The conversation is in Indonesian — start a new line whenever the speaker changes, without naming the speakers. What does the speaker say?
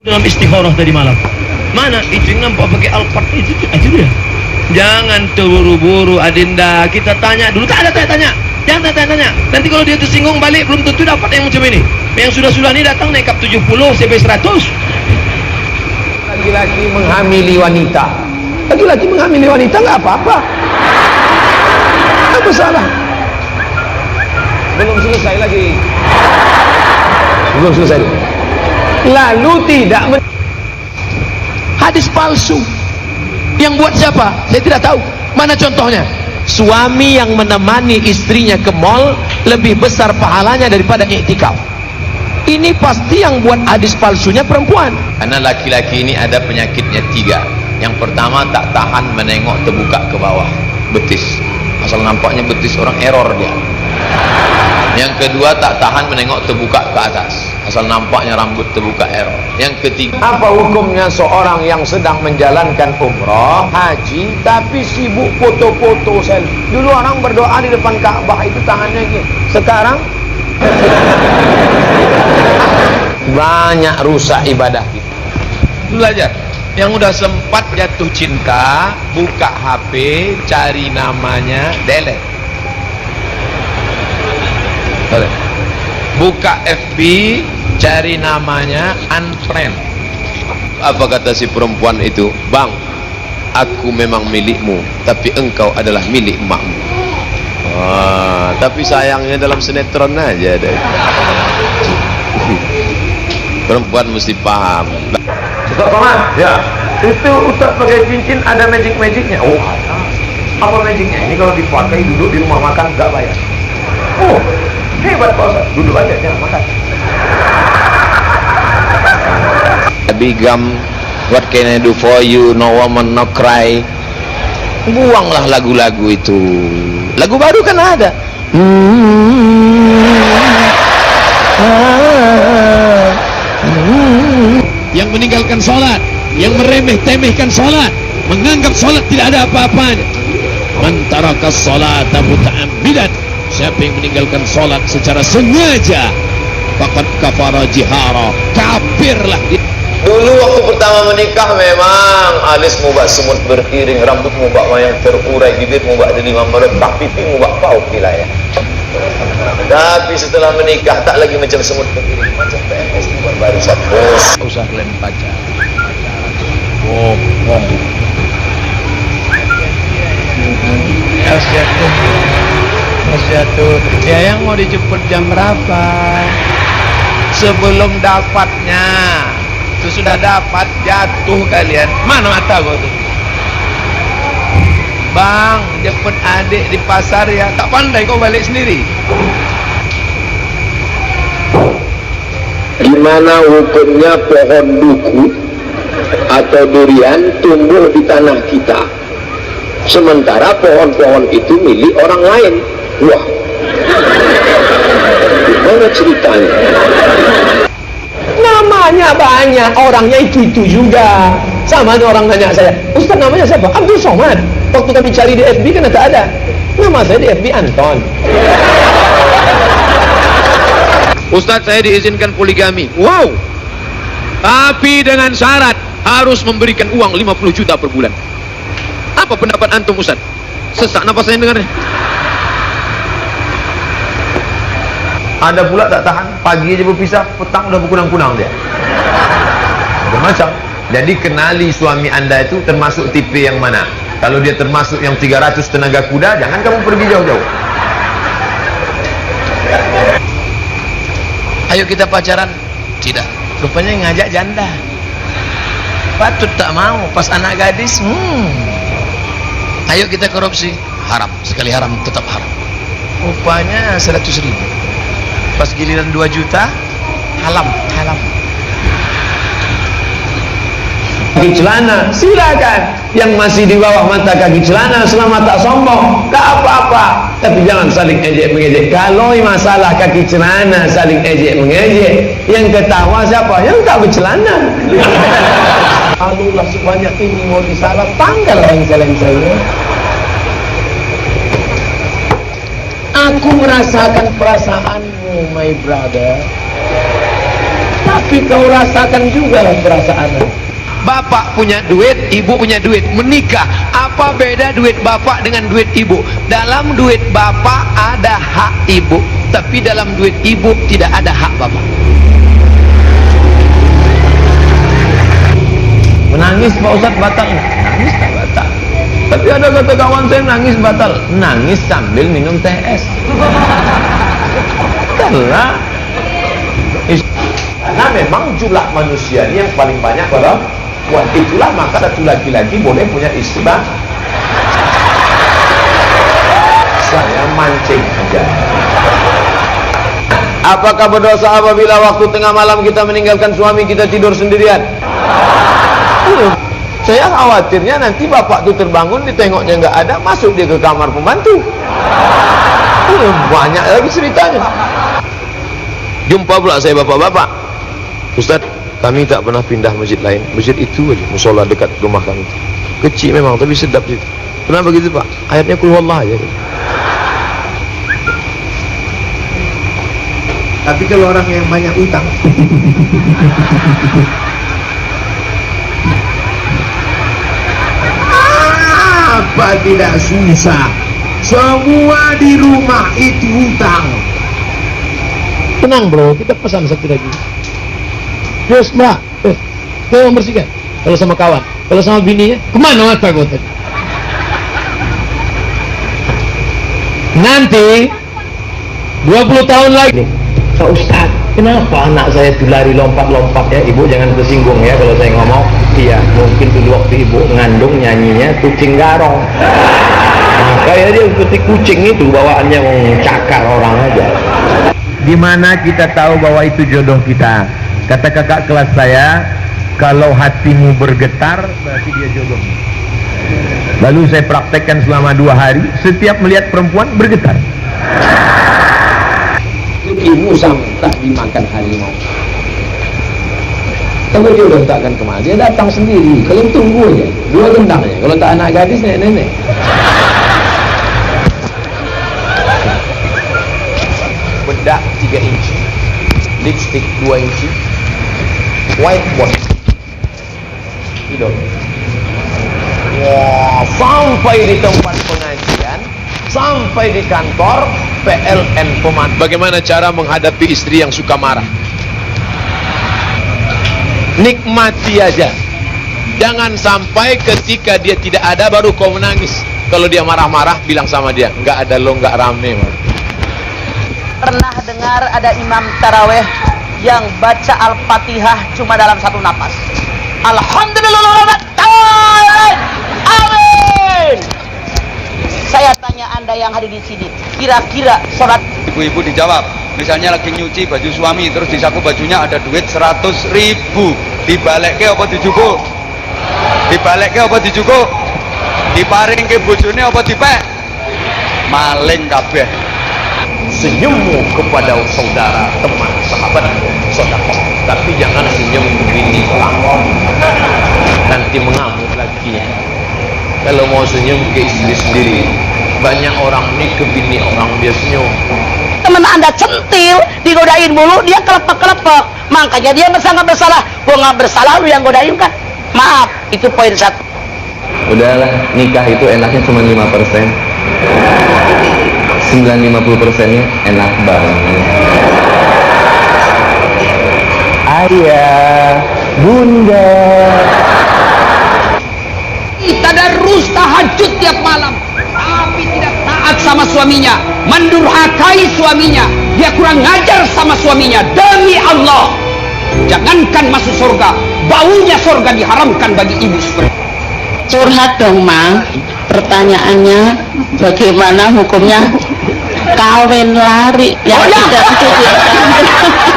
dalam istikharah tadi malam. Mana itu yang nampak pakai Alphard itu dia. Jangan terburu-buru Adinda, kita tanya dulu. Tak ada tanya. Jangan tanya. Nanti kalau dia tersinggung balik belum tentu dapat yang macam ini. Yang sudah ini datang naik kap 70 sampai 100.
Laki-laki menghamili wanita. Laki-laki menghamili wanita nggak apa-apa. Apa salah? Belum selesai lagi. Belum selesai. Lalu tidak hadis palsu. Yang buat siapa? Saya tidak tahu. Mana contohnya? Suami yang menemani istrinya ke mall lebih besar pahalanya daripada iktikaf. Ini pasti yang buat hadis palsunya perempuan.
Karena laki-laki ini ada penyakitnya 3. Yang pertama, tak tahan menengok terbuka ke bawah betis. Asal nampaknya betis orang, error dia. Yang kedua, tak tahan menengok terbuka ke atas. Asal nampaknya rambut terbuka, error. Yang ketiga, apa hukumnya seorang yang sedang menjalankan umrah, haji, tapi sibuk foto-foto selfie? Dulu orang berdoa di depan Ka'bah itu tangannya gini. Sekarang banyak rusak ibadah kita. Belajar. Yang udah sempat jatuh cinta, buka HP, cari namanya, delete. Buka FB, cari namanya, unfriend. Apa kata si perempuan itu? Bang, aku memang milikmu, tapi engkau adalah milik emakmu. Tapi sayangnya dalam sinetron aja deh. Perempuan mesti paham. Ustaz Somad, ya, itu Ustaz pakai cincin ada magic-magicnya. Oh, apa magicnya? Ini kalau dipakai duduk di rumah makan nggak bayar. Oh, hebat Pak Ustaz. Duduk aja, jangan makan. Bigam, what can I do for you? No woman, no cry. Buanglah lagu-lagu itu. Lagu baru kan ada.
Yang meninggalkan sholat, yang meremeh-temehkan sholat, menganggap sholat tidak ada apa-apanya. Man taraka sholata muta'ammidan, siapa yang meninggalkan sholat secara sengaja, faqad kafara jihara, kafirlah dia.
Dulu waktu pertama menikah memang alis mubak semut beriring, rambut mubak wayang terurai, bibir mubak jadi meretak, pipi mubak pauk wilayah. Tapi setelah menikah tak lagi macam semut beriring, macam PNS di barisan bos.
Usah klaim pacar. Mas jatuh. Ya, yang mau dijemput jam berapa? Sebelum dapatnya. Itu sudah dapat, jatuh kalian. Mana mata gua tuh? Bang, jemput adik di pasar ya. Tak pandai kau balik sendiri.
Gimana hukumnya pohon duku atau durian tumbuh di tanah kita, sementara pohon-pohon itu milik orang lain? Wah, gimana ceritanya?
Namanya banyak, orangnya itu juga. Sama ada orang nanya saya, Ustaz namanya siapa? Abdul Somad. Waktu kami cari di FB kan tak ada. Nama saya di FB Anton.
Ustaz, saya diizinkan poligami. Wow. Tapi dengan syarat harus memberikan uang 50 juta per bulan. Apa pendapat antum, Ustaz? Sesak nafas saya dengarnya. Ada pula tak tahan, pagi aja berpisah, petang udah berkunang-kunang dia. Macam. Jadi kenali suami anda itu termasuk tipe yang mana. Kalau dia termasuk yang 300 tenaga kuda, jangan kamu pergi jauh-jauh.
Ayo kita pacaran. Tidak. Rupanya ngajak janda. Patut tak mau. Pas anak gadis, Ayo kita korupsi. Haram. Sekali haram tetap haram. Rupanya 100.000. Pas giliran 2 juta, halam. Kaki celana, silakan. Yang masih di bawah mata kaki celana selama tak sombong, tak apa-apa. Tapi jangan saling ejek-mengejek. Kalau masalah kaki celana saling ejek-mengejek, yang ketawa siapa? Yang tak bercelana. Alulah sebanyak ini mau disalah, tanggal lengser saya. Aku merasakan perasaanmu, my brother.
Tapi kau rasakan juga perasaannya. Bapak punya duit, ibu punya duit, menikah. Apa beda duit bapak dengan duit ibu? Dalam duit bapak ada hak ibu, tapi dalam duit ibu tidak ada hak bapak. Menangis Pak Ustadz batal? Nangis tak batal. Tapi ada kata kawan saya nangis batal. Nangis sambil minum teh es. Karena memang jumlah manusia yang paling banyak pada wah, itulah maka satu laki-laki boleh punya istri banyak. Saya mancing aja. Apakah berdosa apabila waktu tengah malam kita meninggalkan suami kita tidur sendirian? Saya khawatirnya nanti bapak tuh terbangun, ditengoknya nggak ada, masuk dia ke kamar pembantu. Banyak lagi ceritanya. Jumpa pula saya bapak-bapak, Ustaz, kami tak pernah pindah masjid lain, masjid itu aja, musola dekat rumah kami. Kecil memang, tapi sedap situ. Kenapa begitu Pak? Ayatnya Qul Huwallah aja.
Tapi kalau orang yang banyak utang, apa tidak susah? Semua di rumah itu hutang.
Tenang bro, kita pesan satu lagi. Terus mbak, kau membersihkan. Kalau sama kawan, kalau sama bininya, kemana mata kau tadi? Nanti 20 tahun lagi, Pak Ustadz, kenapa anak saya tuh lari lompat-lompat ya? Ibu jangan tersinggung ya kalau saya ngomong. Iya, mungkin dulu waktu ibu ngandung nyanyinya kucing garong. Nah, kayak dia seperti kucing itu bawaannya mencakar orang aja. Dimana kita tahu bahwa itu jodoh kita? Kata kakak kelas saya, kalau hatimu bergetar berarti dia jodohmu. Lalu saya praktekkan selama 2 hari, setiap melihat perempuan bergetar.
Musang tak dimakan harimau. Kalau dia udah takkan kemana, dia datang sendiri. Kalau tunggu aja, 2 gendangnya. Kalau tak anak gadis, nenek-nenek.
Bedak 3 inci, lipstick 2 inci, whiteboard hidup. Wah, sampai di tempat pengajian, sampai di kantor, PLN pemandu. Bagaimana cara menghadapi istri yang suka marah? Nikmati aja. Jangan sampai ketika dia tidak ada baru kau menangis. Kalau dia marah-marah, bilang sama dia, nggak ada lo, nggak rame.
Pernah dengar ada imam taraweh yang baca Al-Fatihah cuma dalam 1 napas. Alhamdulillah, amin. Saya tanya Anda yang hadir di sini, kira-kira sholat
ibu-ibu dijawab, misalnya lagi nyuci baju suami, terus di saku bajunya ada duit 100.000, dibalekke apa dijupuk? Dibalekke apa dijupuk? Diparingke bojone apa dipek? Maling kabeh.
Senyummu kepada saudara, teman, sahabat, saudara, tapi jangan senyum bini orang. Nanti mengamuk lagi. Kalau mau senyum ke istri sendiri, banyak orang nih ke bini orang dia senyum.
teman Anda centil, digodain mulu, dia kelepek-kelepek, makanya dia merasa nggak bersalah. Gua nggak bersalah, lu yang godain kan? Maaf, itu poin 1.
Udahlah, nikah itu enaknya cuma 5%. 50%-nya enak banget. Ayah, bunda,
tadarus tahajud tiap malam, tapi tidak taat sama suaminya, mendurhakai suaminya, dia kurang ngajar sama suaminya. Demi Allah, jangankan masuk surga, baunya surga diharamkan bagi ibu seperti.
Curhat dong, Mang. Pertanyaannya, bagaimana hukumnya kawin lari yang tidak dijodohkan?